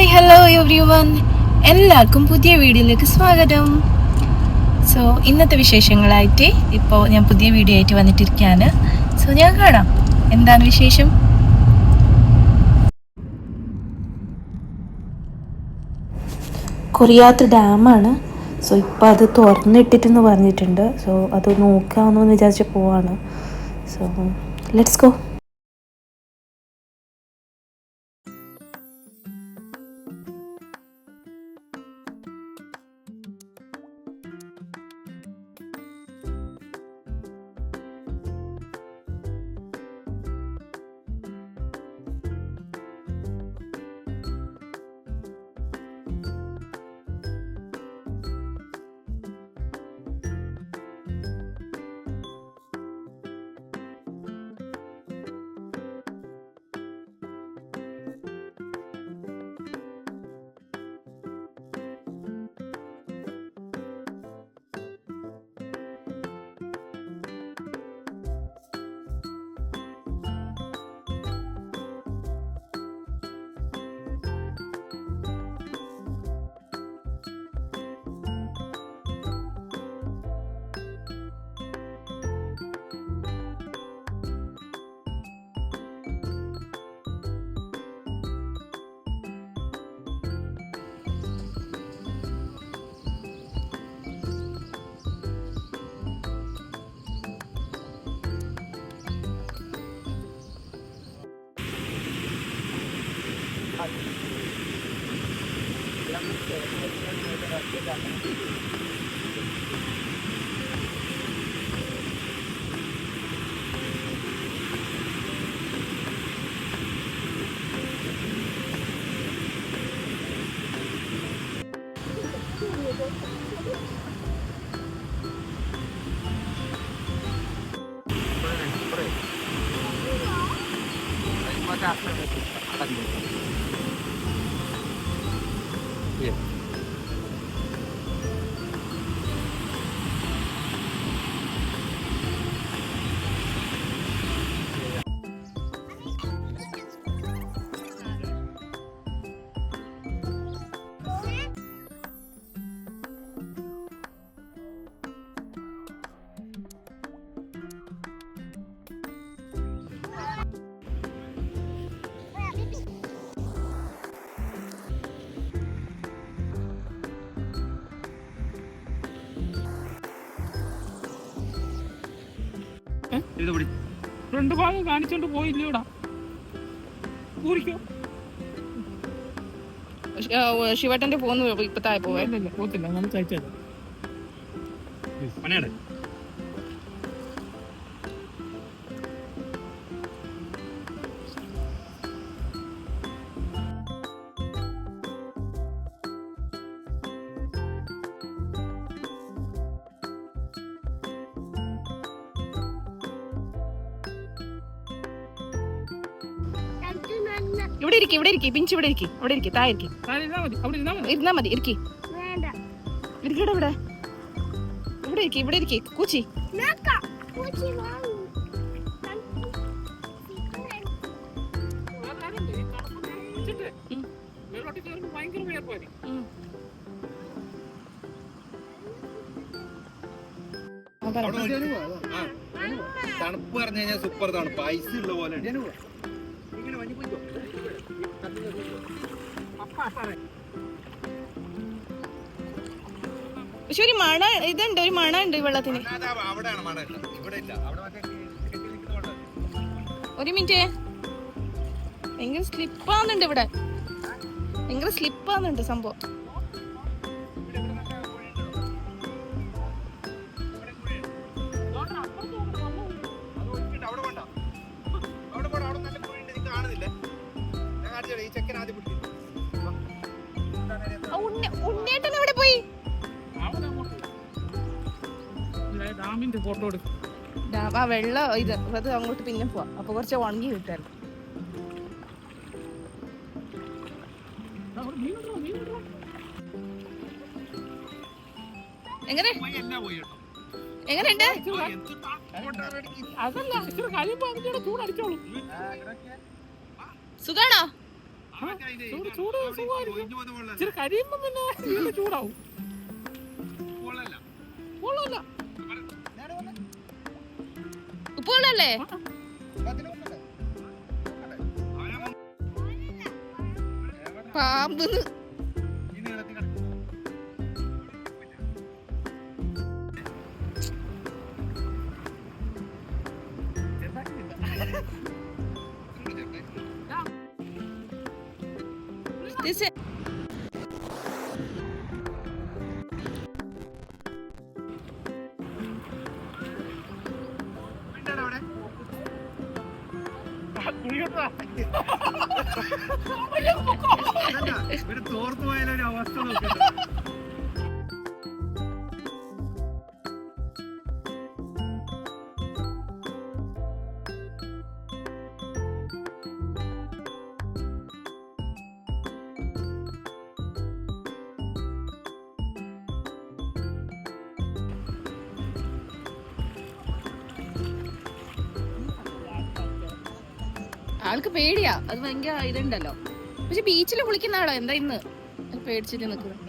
Hi hello every one, എല്ലാവർക്കും പുതിയ വീഡിയോയിലേക്ക് സ്വാഗതം. സോ ഇന്നത്തെ വിശേഷങ്ങളായിട്ട് ഇപ്പോൾ ഞാൻ പുതിയ വീഡിയോ ആയിട്ട് വന്നിട്ടിരിക്കുകയാണ്. സോ ഞാൻ കാണാം എന്താണ് വിശേഷം. കുറിയാത്ത് ഡാമാണ്. സോ ഇപ്പോൾ അത് തുറന്നിട്ടിട്ടെന്ന് പറഞ്ഞിട്ടുണ്ട്. സോ അത് നോക്കാമെന്ന് വിചാരിച്ച് പോവാണ്. So let's go. ഫ്രണ്ട് ഭാഗം കാണിച്ചോണ്ട് പോയില്ലൂടാ. ശിവട്ടന്റെ പോന്നു ഇപ്പൊ താഴെ പോവല്ലേ? പോത്തില്ല, നമുക്ക് അയച്ചത്. ഇവിടെ ഇരിക്കും, ഇവിടെ ഇരിക്കും, പിഞ്ച് ഇവിടെ ഇരിക്കും, അവിടെ ഇരിക്കും, താഴെ ഇരിക്കും, ഇരുന്നാ മതി, ഇരിക്കും, ഇരിക്കട്ടെ, ഇവിടെ ഇവിടെ ഇരിക്കും, ഇവിടെ ഇരിക്കും, കൂച്ചി. തണുപ്പ് പറഞ്ഞു കഴിഞ്ഞാൽ സൂപ്പർ തണുപ്പ്, ഐസ് ഉള്ള പോലെ. പക്ഷെ ഒരു മണ ഇതുണ്ട്, ഒരു മണ ഉണ്ട് വെള്ളത്തിന്. ഒരു മിനിറ്റ്, ഭയങ്കര സ്ലിപ്പാവുന്നുണ്ട് ഇവിടെ, ഭയങ്കര സ്ലിപ്പാവുന്നുണ്ട് സംഭവം. ഉണ്ണേട്ടൻ എവിടെ പോയി? ഫോട്ടോ എടുക്കും. ആ വെള്ളം ഇത് അത് അങ്ങോട്ട് പിന്നെ പോവാ, അപ്പൊ കുറച്ച് ഉണങ്ങി കിട്ടാൻ. എങ്ങനെ എങ്ങനെയുണ്ട്? അതല്ല, ചൂടടിച്ചോളൂ. സുഖാണോ? ചൂട് ചൂട് സുഖമായിരിക്കും. ഇച്ചിരി കഴിയുമ്പോ പിന്നെ വീണ്ടും ചൂടാവും. കൊള്ളല്ല. ഉപ്പുള്ളല്ലേ? പാമ്പ് തോർത്തു പോയാലൊരു അവസ്ഥ നോക്കട്ടെ. ആൾക്ക് പേടിയാ, അത് ഭയങ്കര ഇതുണ്ടല്ലോ. പക്ഷെ ബീച്ചിൽ കുളിക്കുന്ന ആളോ എന്താ ഇന്ന് പേടിച്ചിട്ട് നിൽക്കുന്നത്?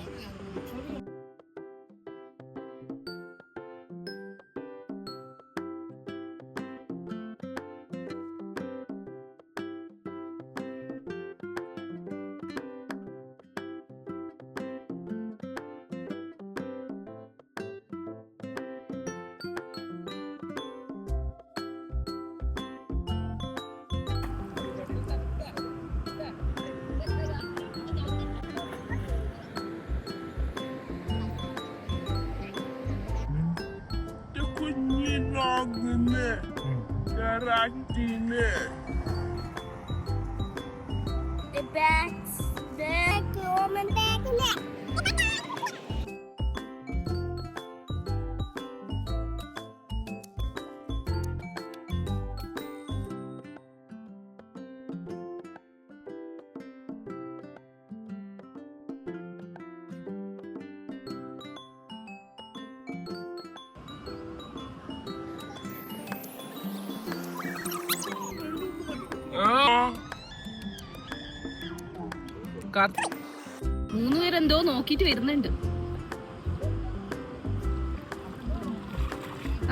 The bats, the woman back in there. മൂന്നുപേരെന്തോ നോക്കിട്ട് വരുന്നുണ്ട്.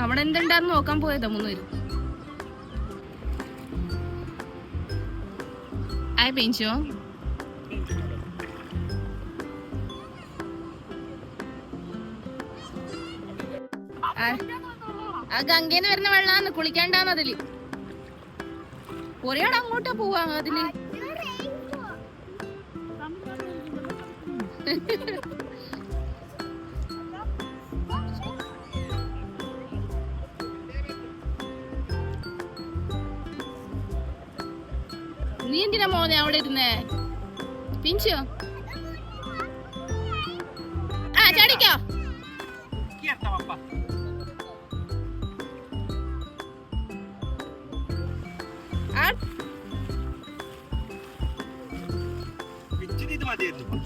അവിടെ എന്തുണ്ടാന്ന് നോക്കാൻ പോയതാ മൂന്നുപേര്. ആയി പെഞ്ചോ ആ ഗംഗേന്ന് വരുന്ന വെള്ളാന്ന് കുളിക്കാണ്ടാന്ന് അതില്. ഒരാൾ അങ്ങോട്ടാ പോവാ അതില്. നീ എന്തിനാ മോനെ അവിടെ ഇരുന്നേ? പിഞ്ചോ ആ ചാടിക്കോ. ഇച്ചിരി ഇത് മതിയായിരുന്നു.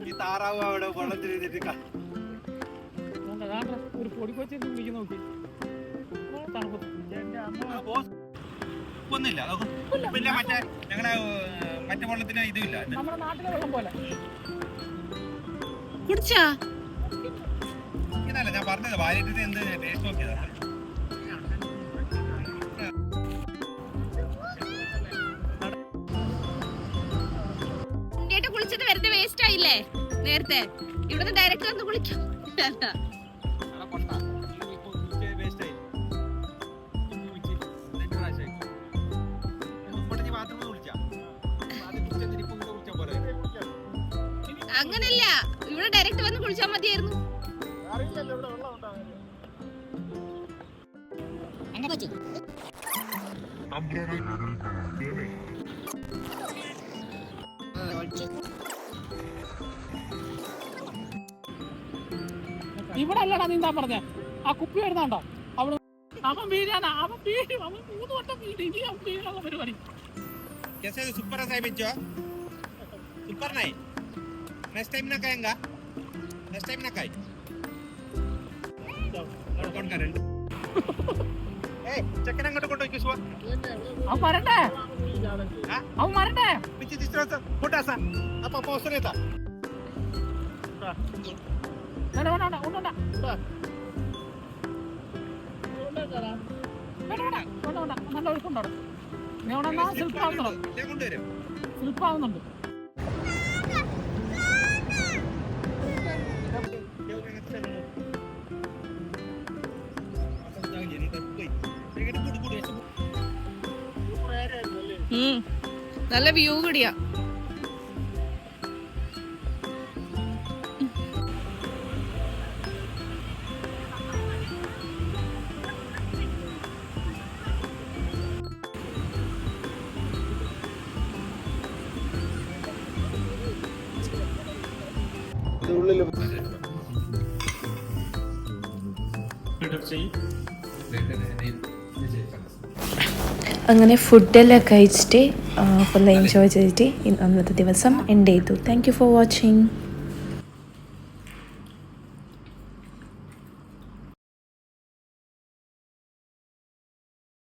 ഈ താറാവ് അവിടെ വെള്ളത്തിലിരുന്നിട്ട് ഒരു പൊടി കൊച്ചു വിളിക്കുന്ന നോക്കി ഒന്നുമില്ല. പിന്നെ മറ്റേ ഞങ്ങളെ മറ്റേ വെള്ളത്തിന് ഇതുമില്ല. നമ്മുടെ നാട്ടിലെ വെള്ളം പോലെ കുടിച്ചാ ഇതല്ല ഞാൻ പറഞ്ഞത്. വാലിട്ട് എന്ത് ടേസ്റ്റ് നോക്കിയതാ. കുളിച്ചത് വെറുതെ വേസ്റ്റ് ആയില്ലേ? നേരത്തെ ഇവിടുന്ന് ഡയറക്റ്റ് വന്ന് കുളിക്കാം. അങ്ങനല്ല, ഇവിടെ ഡയറക്റ്റ് വന്ന് കുളിച്ചാൽ മതിയായിരുന്നു. ഇവിടെ അല്ലടാ നീന്താൻ പറഞ്ഞ ആ കുപ്പി വരുന്നുണ്ടോ അവിടെ. അവൻ വീഴാനാ, അവൻ വീഴും. അവൻ 3 വട്ടം വീഴും. ഇനി അവൻ വീഴാനുള്ള പരിപാടി. सुपर है साहब जो सुपर नहीं नेक्स्ट टाइम ना कहेंगा നെക്സ്റ്റ് ടൈം നക്കായി ചെക്കൻ അങ്ങോട്ട് കൊണ്ടുപോയി സുവാ അവൻ വരണ്ടേ അവൻ വരണ്ടേ പിച്ചി തിരിച്ചു കൂട്ടാസ അപ്പൊ പോസ്റ്ററേത്താ വേണ്ട വേണ്ട വേണ്ട വേണ്ട നല്ല ഒഴുക്കുണ്ടോ ഞാൻ അവിടെ ശില്പാവുന്നുണ്ട് നല്ല വ്യൂ കൂടിയാ. അങ്ങനെ ഫുഡെല്ലാം കഴിച്ചിട്ട് ഫുൾ എൻജോയ് ചെയ്തിട്ട് അന്നത്തെ ദിവസം എൻഡ് ചെയ്തു. Thank you for watching.